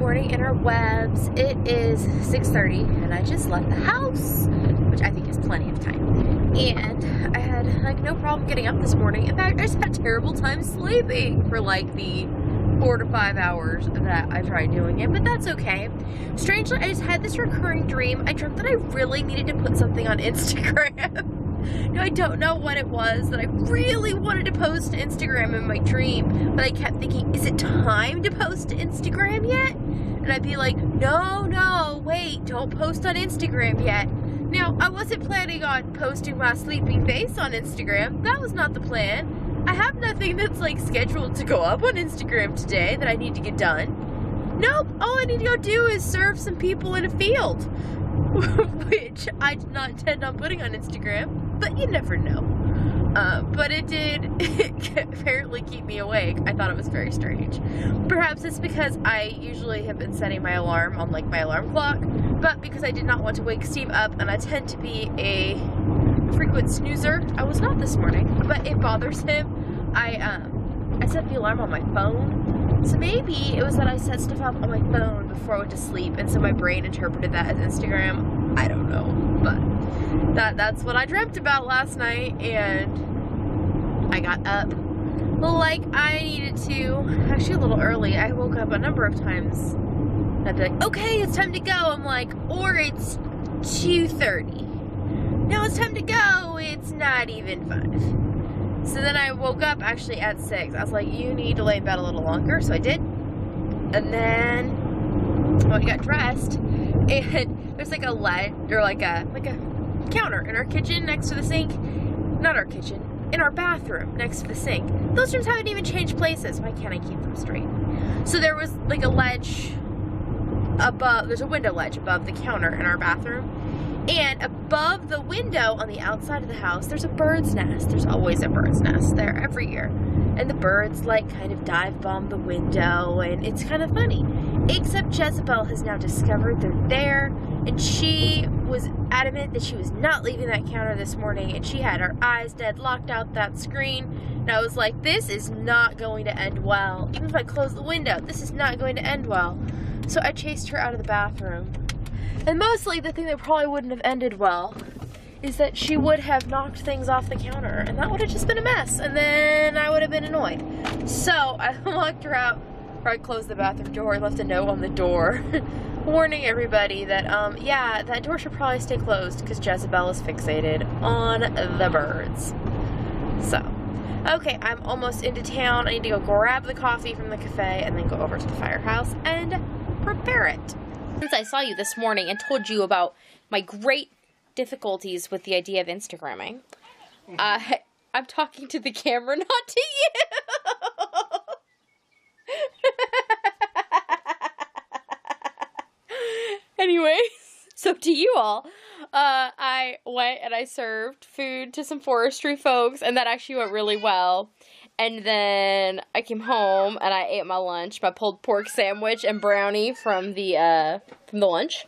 morning interwebs. It is 6:30 and I just left the house, which I think is plenty of time. And I had like no problem getting up this morning. In fact, I just had a terrible time sleeping for like the 4 to 5 hours that I tried doing it, but that's okay. Strangely, I just had this recurring dream. I dreamt that I really needed to put something on Instagram. Now, I don't know what it was that I really wanted to post to Instagram in my dream, but I kept thinking, is it time to post to Instagram yet? And I'd be like, no, wait, don't post on Instagram yet. Now, I wasn't planning on posting my sleeping face on Instagram. That was not the plan. I have nothing that's like scheduled to go up on Instagram today that I need to get done. Nope, all I need to go do is serve some people in a field, which I did not intend on putting on Instagram. But you never know. But it did apparently keep me awake. I thought it was very strange. Perhaps it's because I usually have been setting my alarm on like my alarm clock, but because I did not want to wake Steve up, and I tend to be a frequent snoozer. I was not this morning, but it bothers him. I set the alarm on my phone. So maybe it was that I set stuff up on my phone before I went to sleep, and so my brain interpreted that as Instagram. I don't know, but that's what I dreamt about last night, and I got up like I needed to. Actually a little early. I woke up a number of times. I'd be like, okay, it's time to go. I'm like, or it's 2:30. No, it's time to go. It's not even 5. So then I woke up actually at 6. I was like, you need to lay in bed a little longer, so I did. And then I got dressed, and there's like a ledge, or like a counter in our kitchen next to the sink. Not our kitchen, in our bathroom next to the sink. Those rooms haven't even changed places. Why can't I keep them straight? So there was like a ledge above, there's a window ledge above the counter in our bathroom. And above the window on the outside of the house, there's a bird's nest. There's always a bird's nest there every year. And the birds like kind of dive bomb the window, and it's kind of funny. Except Jezebel has now discovered they're there, and she was adamant that she was not leaving that counter this morning, and she had her eyes dead locked out that screen. And I was like, this is not going to end well. Even if I close the window, this is not going to end well. So I chased her out of the bathroom. And mostly the thing that probably wouldn't have ended well is that she would have knocked things off the counter, and that would have just been a mess, and then I would have been annoyed. So I locked her out, or I closed the bathroom door and left a note on the door warning everybody that, yeah, that door should probably stay closed because Jezebel is fixated on the birds. So, okay, I'm almost into town. I need to go grab the coffee from the cafe and then go over to the firehouse and prepare it. Since I saw you this morning and told you about my great difficulties with the idea of Instagramming, I'm talking to the camera, not to you. Anyway, so to you all, I went and I served food to some forestry folks, and that actually went really well. And then I came home and I ate my lunch, my pulled pork sandwich and brownie from the lunch.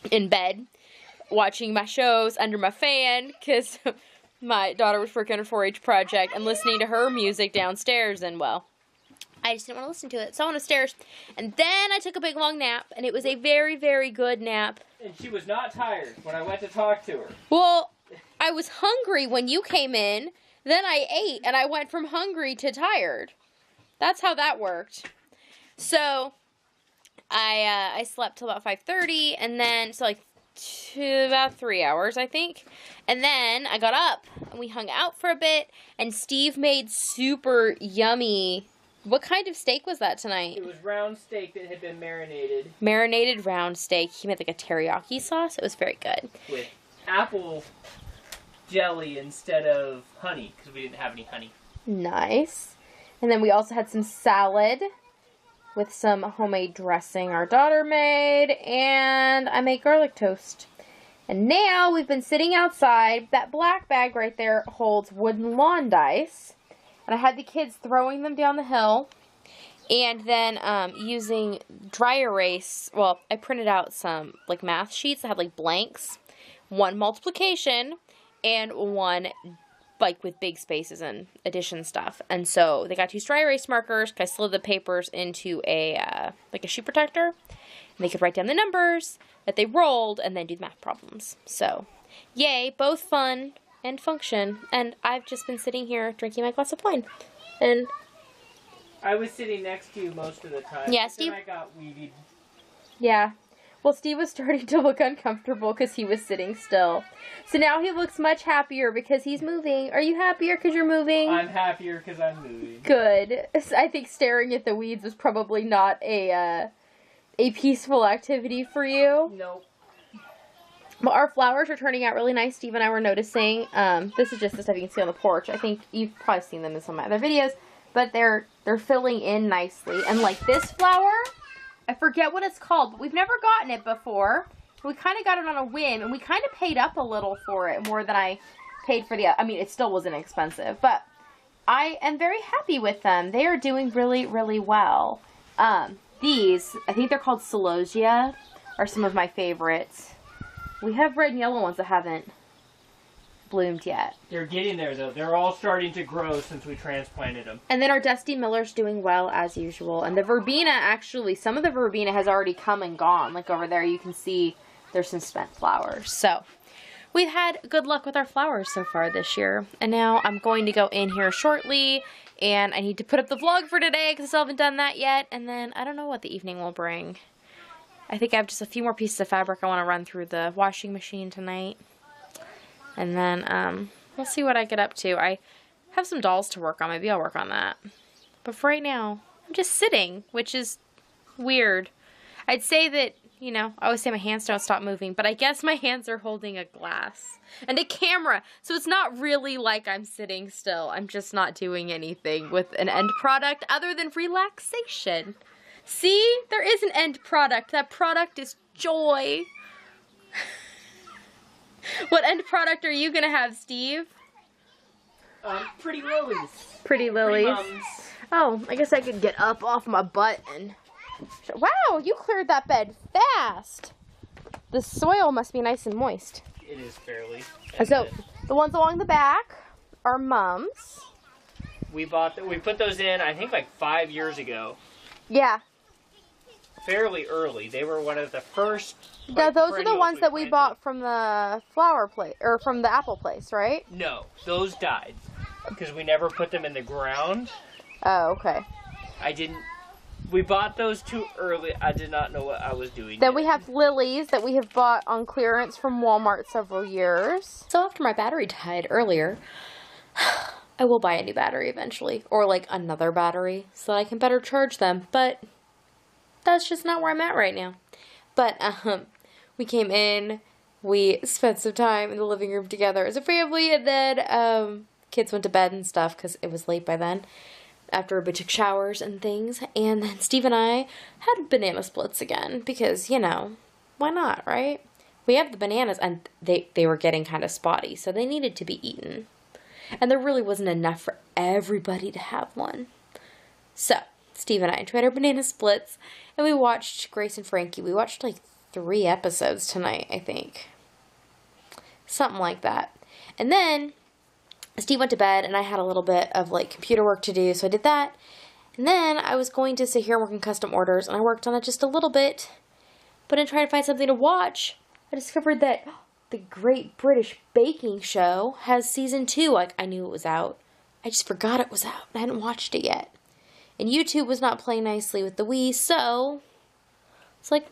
In bed, watching my shows under my fan, because my daughter was working on a 4-H project, and listening to her music downstairs, and well, I just didn't want to listen to it, so I went upstairs, and then I took a big long nap, and it was a very, very good nap. And she was not tired when I went to talk to her. Well, I was hungry when you came in, then I ate, and I went from hungry to tired. That's how that worked. So I slept till about 5:30, and then, so like about 3 hours, I think. And then I got up, and we hung out for a bit, and Steve made super yummy. What kind of steak was that tonight? It was round steak that had been marinated. Marinated round steak. He made like a teriyaki sauce. It was very good. With apple jelly instead of honey, because we didn't have any honey. Nice. And then we also had some salad with some homemade dressing our daughter made, and I made garlic toast. And now we've been sitting outside. That black bag right there holds wooden lawn dice. And I had the kids throwing them down the hill, and then using dry erase. Well, I printed out some like math sheets that had like blanks, one multiplication and one like with big spaces and addition stuff. And so they got 2 dry erase markers. I slid the papers into a like a sheet protector, and they could write down the numbers that they rolled and then do the math problems. So yay, both fun and function. And I've just been sitting here drinking my glass of wine. And I was sitting next to you most of the time. Yeah, Steve. Then I got weedied. Yeah. Well, Steve was starting to look uncomfortable because he was sitting still. So now he looks much happier because he's moving. Are you happier because you're moving? I'm happier because I'm moving. Good. I think staring at the weeds was probably not a peaceful activity for you. Nope. Well, our flowers are turning out really nice. Steve and I were noticing. This is just the stuff you can see on the porch. I think you've probably seen them in some of my other videos. But they're filling in nicely. And like this flower, I forget what it's called, but we've never gotten it before. We kind of got it on a whim, and we kind of paid up a little for it, more than I paid for the, I mean, it still wasn't expensive, but I am very happy with them. They are doing really, really well. These, I think they're called celosia, are some of my favorites. We have red and yellow ones that haven't bloomed yet. They're getting there, though. They're all starting to grow since we transplanted them. And then our Dusty Miller's doing well, as usual. And the verbena, actually, some of the verbena has already come and gone. Like over there, you can see there's some spent flowers. So we've had good luck with our flowers so far this year. And now I'm going to go in here shortly, and I need to put up the vlog for today because I still haven't done that yet. And then I don't know what the evening will bring. I think I have just a few more pieces of fabric I want to run through the washing machine tonight. And then, we'll see what I get up to. I have some dolls to work on. Maybe I'll work on that. But for right now, I'm just sitting, which is weird. I'd say that, you know, I always say my hands don't stop moving, but I guess my hands are holding a glass and a camera. So it's not really like I'm sitting still. I'm just not doing anything with an end product other than relaxation. See? There is an end product. That product is joy. What end product are you going to have, Steve? Pretty lilies. Pretty lilies. Oh, I guess I could get up off my butt and... Wow, you cleared that bed fast. The soil must be nice and moist. It is fairly. So, the ones along the back are Mom's. We put those in, I think, like 5 years ago. Yeah. Fairly early. They were one of the first. No, those are the ones that we bought from the flower place, or from the apple place, right? No, those died because we never put them in the ground. Oh, okay. We bought those too early. I did not know what I was doing. Then we have lilies that we have bought on clearance from Walmart several years. So after my battery died earlier, I will buy a new battery eventually, or like another battery, so that I can better charge them, but that's just not where I'm at right now. But, we came in, we spent some time in the living room together as a family, and then, kids went to bed and stuff, because it was late by then, after we took showers and things, and then Steve and I had banana splits again, because, you know, why not, right? We have the bananas, and they were getting kind of spotty, so they needed to be eaten. And there really wasn't enough for everybody to have one. So, Steve and I tried our banana splits, and we watched Grace and Frankie. We watched like 3 episodes tonight, I think. Something like that. And then Steve went to bed, and I had a little bit of like computer work to do, so I did that. And then I was going to sit here and work on custom orders, and I worked on it just a little bit. But in trying to find something to watch, I discovered that the Great British Baking Show has season 2. Like, I knew it was out. I just forgot it was out. I hadn't watched it yet. And YouTube was not playing nicely with the Wii, so it's like,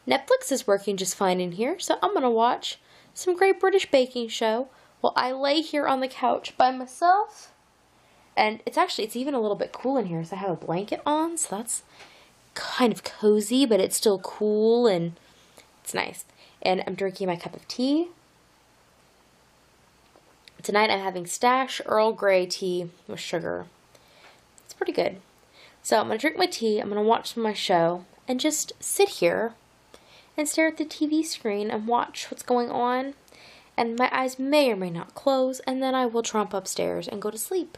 Netflix is working just fine in here, so I'm going to watch some Great British Baking Show while I lay here on the couch by myself. And it's even a little bit cool in here, so I have a blanket on, so that's kind of cozy, but it's still cool, and it's nice. And I'm drinking my cup of tea. Tonight I'm having Stash Earl Grey tea with sugar. It's pretty good. So I'm going to drink my tea, I'm going to watch my show, and just sit here and stare at the TV screen and watch what's going on. And my eyes may or may not close, and then I will tromp upstairs and go to sleep.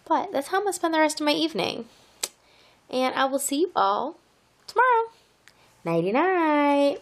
But that's how I'm going to spend the rest of my evening. And I will see you all tomorrow. Nighty-night.